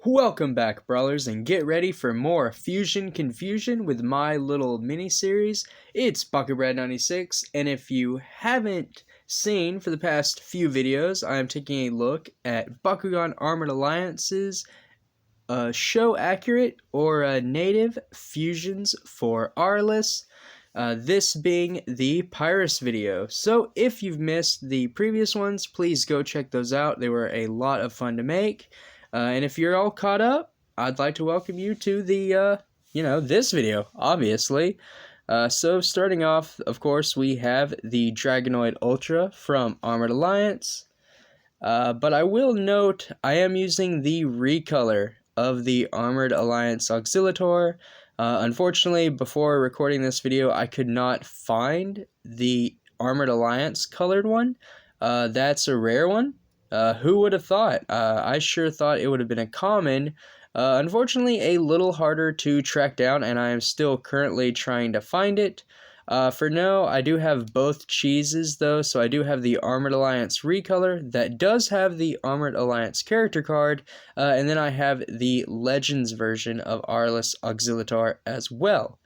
Welcome back, brawlers, and get ready for more Fusion Confusion with my little mini-series. It's BAKUGAN96, and if you haven't seen for the past few videos, I am taking a look at Bakugan Armored Alliance's show accurate or native fusions for Aurelus. This being the Pyrus video. So if you've missed the previous ones, please go check those out. They were a lot of fun to make. And if you're all caught up, I'd like to welcome you to the, this video, obviously. So starting off, of course, we have the Dragonoid Ultra from Armored Alliance. But I will note, I am using the recolor of the Armored Alliance Auxillataur. Unfortunately, before recording this video, I could not find the Armored Alliance colored one. That's a rare one. Who would have thought? I sure thought it would have been a common. Unfortunately, a little harder to track down, and I am still currently trying to find it. For now, I do have both cheeses, though, so I do have the Armored Alliance recolor that does have the Armored Alliance character card, and then I have the Legends version of Aurelus Auxillataur as well.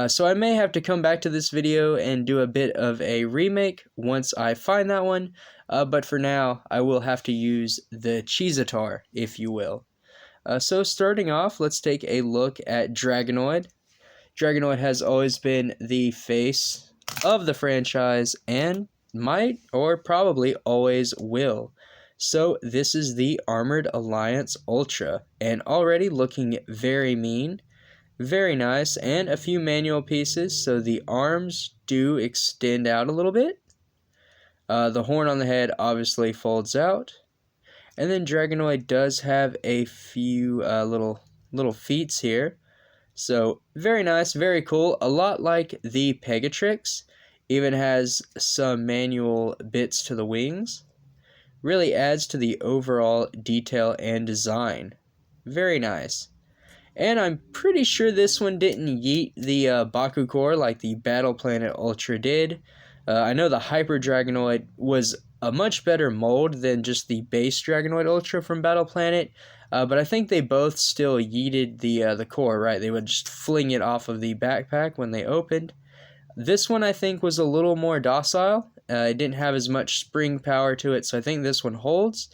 So I may have to come back to this video and do a bit of a remake once I find that one, but for now, I will have to use the Auxillataur, if you will. So starting off, let's take a look at Dragonoid. Dragonoid has always been the face of the franchise and might or probably always will. So this is the Armored Alliance Ultra, and already looking very mean. Very nice, and a few manual pieces, so the arms do extend out a little bit. The horn on the head obviously folds out. And then Dragonoid does have a few little feats here. So, very nice, very cool. A lot like the Pegatrix. Even has some manual bits to the wings. Really adds to the overall detail and design. Very nice. And I'm pretty sure this one didn't yeet the Baku core like the Battle Planet Ultra did. I know the Hyper Dragonoid was a much better mold than just the base Dragonoid Ultra from Battle Planet, but I think they both still yeeted the core, right? They would just fling it off of the backpack when they opened. This one I think was a little more docile. It didn't have as much spring power to it, so I think this one holds.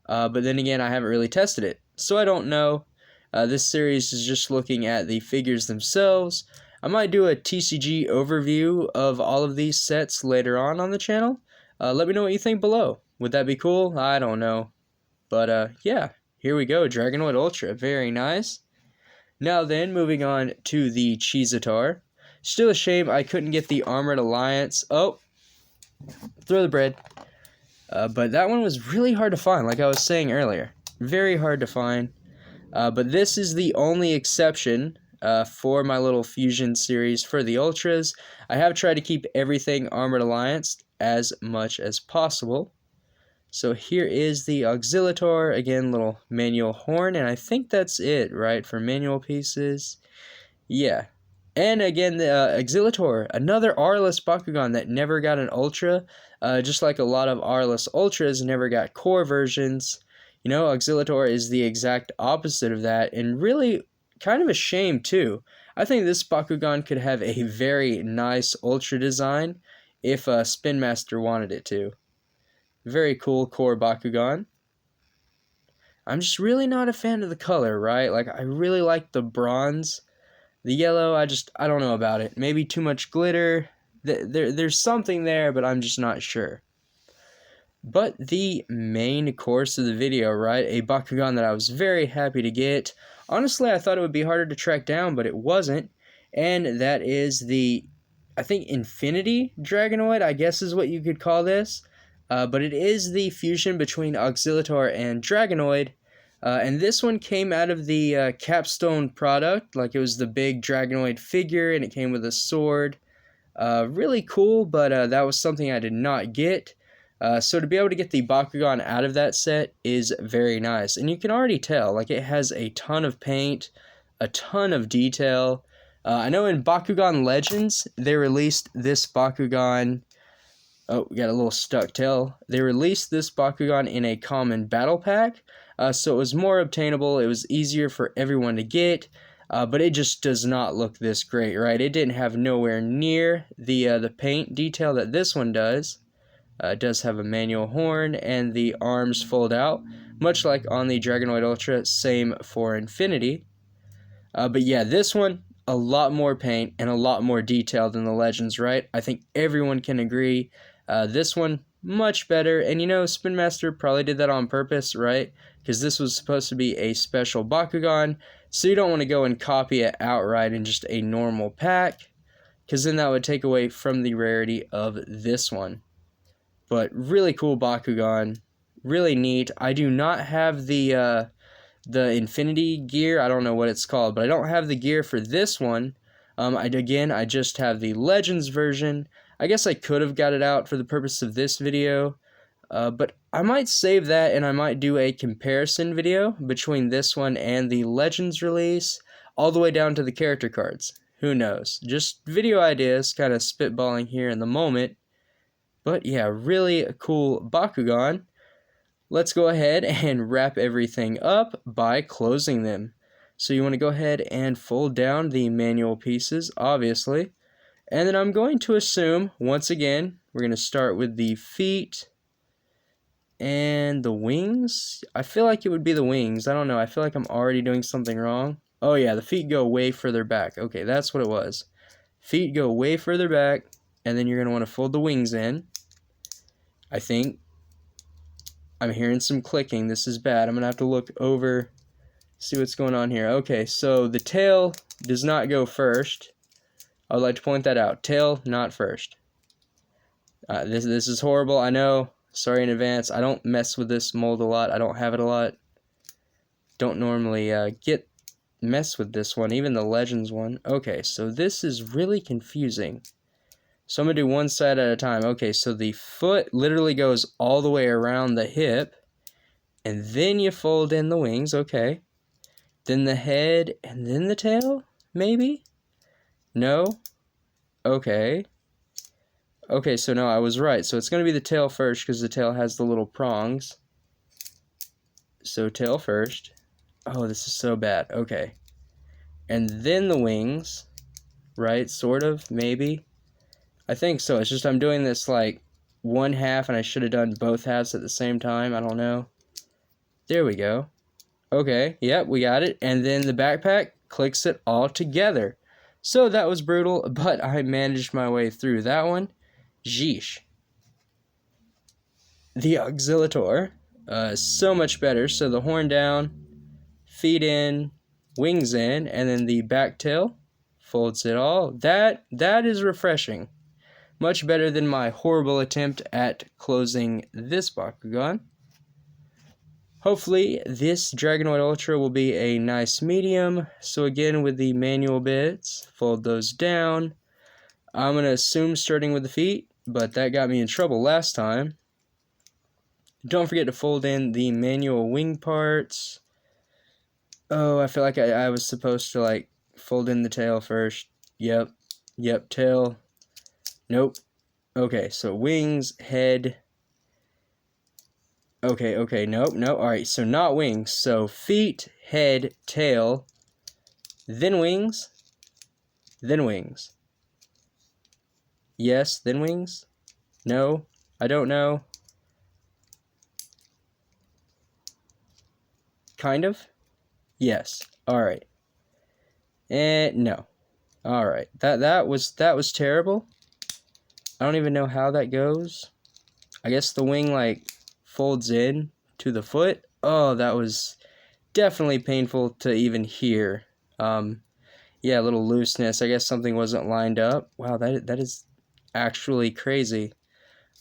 But then again, I haven't really tested it, so I don't know. This series is just looking at the figures themselves. I might do a TCG overview of all of these sets later on the channel. Let me know what you think below. Would that be cool? I don't know. But yeah, here we go. Dragonoid Ultra. Very nice. Now then, moving on to the Auxillataur. Still a shame I couldn't get the Armored Alliance. Oh, throw the bread. But that one was really hard to find, like I was saying earlier. Very hard to find. But this is the only exception for my little fusion series for the Ultras. I have tried to keep everything Armored Alliance as much as possible. So here is the Auxillataur, again, little manual horn, and I think that's it, right, for manual pieces. Yeah. And again, the Auxillataur, another Aurelus Bakugan that never got an Ultra, just like a lot of Aurelus Ultras never got core versions. You know, Auxillataur is the exact opposite of that, and really kind of a shame, too. I think this Bakugan could have a very nice Ultra design if Spin Master wanted it to. Very cool core Bakugan. I'm just really not a fan of the color, right? Like, I really like the bronze. The yellow, I don't know about it. Maybe too much glitter. There's something there, but I'm just not sure. But the main course of the video, right? A Bakugan that I was very happy to get. Honestly, I thought it would be harder to track down, but it wasn't. And that is the, I think, Infinity Dragonoid, I guess is what you could call this. But it is the fusion between Auxillataur and Dragonoid. And this one came out of the capstone product. Like, it was the big Dragonoid figure, and it came with a sword. Really cool, but that was something I did not get. So to be able to get the Bakugan out of that set is very nice. And you can already tell, like, it has a ton of paint, a ton of detail. I know in Bakugan Legends, they released this Bakugan. Oh, we got a little stuck tail. They released this Bakugan in a common battle pack. so it was more obtainable. It was easier for everyone to get, but it just does not look this great, right? It didn't have nowhere near the paint detail that this one does. It does have a manual horn, and the arms fold out, much like on the Dragonoid Ultra, same for Infinity. But yeah, this one, a lot more paint and a lot more detail than the Legends, right? I think everyone can agree. This one, much better, and you know, Spin Master probably did that on purpose, right? Because this was supposed to be a special Bakugan, so you don't want to go and copy it outright in just a normal pack, because then that would take away from the rarity of this one. But really cool Bakugan, really neat. I do not have the Infinity gear. I don't know what it's called, but I don't have the gear for this one. I just have the Legends version. I guess I could have got it out for the purpose of this video, but I might save that and I might do a comparison video between this one and the Legends release, all the way down to the character cards. Who knows? Just video ideas, kind of spitballing here in the moment. But yeah, really a cool Bakugan. Let's go ahead and wrap everything up by closing them. So you want to go ahead and fold down the manual pieces, obviously. And then I'm going to assume, once again, we're going to start with the feet and the wings. I feel like it would be the wings. I don't know. I feel like I'm already doing something wrong. Oh yeah, the feet go way further back. Okay, that's what it was. Feet go way further back, and then you're going to want to fold the wings in. I think I'm hearing some clicking. This is bad. I'm going to have to look over, see what's going on here. Okay, so the tail does not go first. I would like to point that out. Tail, not first. This is horrible, I know. Sorry in advance. I don't mess with this mold a lot. I don't have it a lot. Don't normally mess with this one, even the Legends one. Okay, so this is really confusing. So I'm going to do one side at a time. Okay, so the foot literally goes all the way around the hip, and then you fold in the wings, okay. Then the head, and then the tail, maybe? No? Okay. Okay, so no, I was right. So it's going to be the tail first, because the tail has the little prongs. So tail first. Oh, this is so bad. Okay. And then the wings, right? Sort of, maybe. I think so. It's just I'm doing this like one half, and I should have done both halves at the same time. I don't know. There we go. Okay, yep, we got it. And then the backpack clicks it all together. So that was brutal, but I managed my way through that one. Jeesh. The Auxillataur, so much better. So the horn down, feet in, wings in, and then the back tail folds it all. That is refreshing. Much better than my horrible attempt at closing this Bakugan. Hopefully, this Dragonoid Ultra will be a nice medium. So again, with the manual bits, fold those down. I'm going to assume starting with the feet, but that got me in trouble last time. Don't forget to fold in the manual wing parts. Oh, I feel like I was supposed to like fold in the tail first. Yep, tail. Nope. Okay, so wings, head. Okay, nope. Alright, so not wings. So feet, head, tail, then wings, then wings. Yes, then wings? No, I don't know. Kind of? Yes. Alright. And no. Alright. That was terrible. I don't even know how that goes. I guess the wing like folds in to the foot. Oh, that was definitely painful to even hear. Yeah, a little looseness. I guess something wasn't lined up. Wow, that is actually crazy.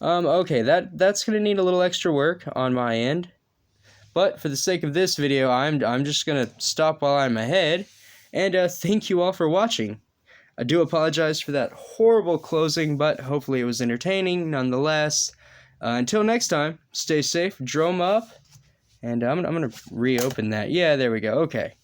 Okay, that's gonna need a little extra work on my end. But for the sake of this video, I'm just gonna stop while I'm ahead. And thank you all for watching. I do apologize for that horrible closing, but hopefully it was entertaining nonetheless. Until next time, stay safe, drome up, and I'm going to reopen that. Yeah, there we go. Okay.